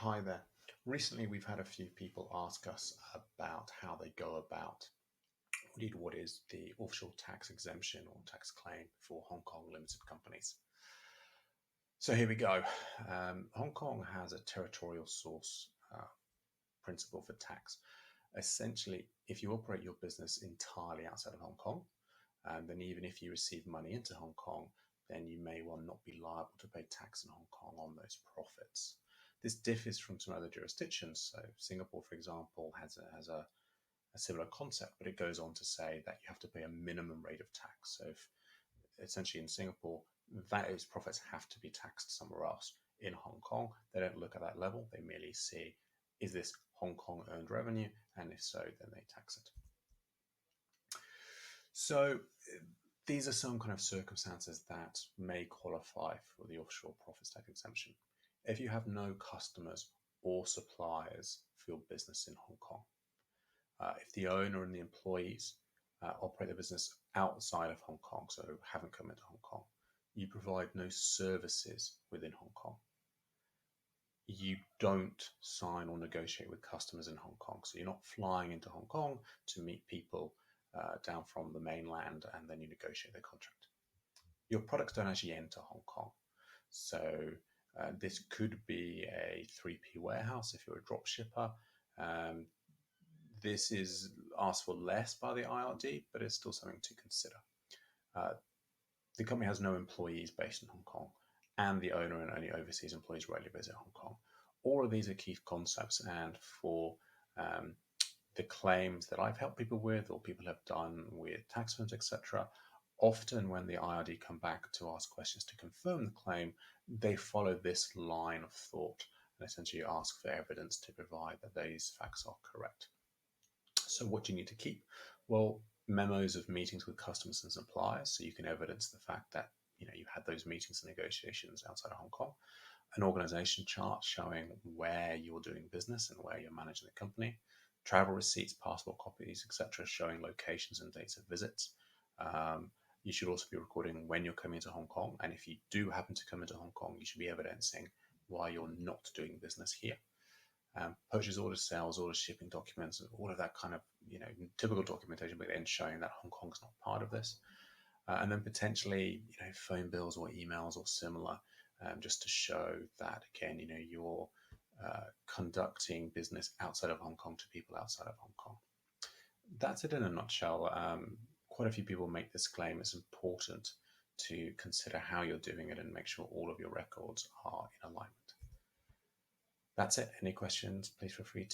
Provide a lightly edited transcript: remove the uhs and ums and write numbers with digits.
Hi there. Recently, we've had a few people ask us about how they go about indeed what is the offshore tax exemption or tax claim for Hong Kong limited companies. So here we go. Hong Kong has a territorial source principle for tax. Essentially, if you operate your business entirely outside of Hong Kong, then even if you receive money into Hong Kong, then you may well not be liable to pay tax in Hong Kong on those profits. This differs from some other jurisdictions. So Singapore, for example, has a similar concept, but it goes on to say that you have to pay a minimum rate of tax. So if essentially in Singapore, that is profits have to be taxed somewhere else. In Hong Kong, they don't look at that level. They merely see, is this Hong Kong earned revenue? And if so, then they tax it. So these are some kind of circumstances that may qualify for the offshore profits tax exemption. If you have no customers or suppliers for your business in Hong Kong, if the owner and the employees operate the business outside of Hong Kong, so haven't come into Hong Kong, you provide no services within Hong Kong. You don't sign or negotiate with customers in Hong Kong. So you're not flying into Hong Kong to meet people down from the mainland and then you negotiate the contract. Your products don't actually enter Hong Kong. So this could be a 3P warehouse if you're a drop shipper. This is asked for less by the IRD, but it's still something to consider. The company has no employees based in Hong Kong, and the owner and only overseas employees rarely visit Hong Kong. All of these are key concepts, and for the claims that I've helped people with or people have done with tax firms, etc., often when the IRD come back to ask questions to confirm the claim, they follow this line of thought and essentially ask for evidence to provide that these facts are correct. So what do you need to keep? Well, memos of meetings with customers and suppliers, so you can evidence the fact that you had those meetings and negotiations outside of Hong Kong. An organization chart showing where you're doing business and where you're managing the company. Travel receipts, passport copies, etc., showing locations and dates of visits. You should also be recording when you're coming to Hong Kong, and if you do happen to come into Hong Kong, you should be evidencing why you're not doing business here. Purchase orders, sales orders, shipping documents, all of that kind of typical documentation, but then showing that Hong Kong is not part of this, and then potentially phone bills or emails or similar, just to show that again you're conducting business outside of Hong Kong to people outside of Hong Kong. That's it in a nutshell. Quite a few people make this claim. It's important to consider how you're doing it and make sure all of your records are in alignment. That's it. Any questions, please feel free to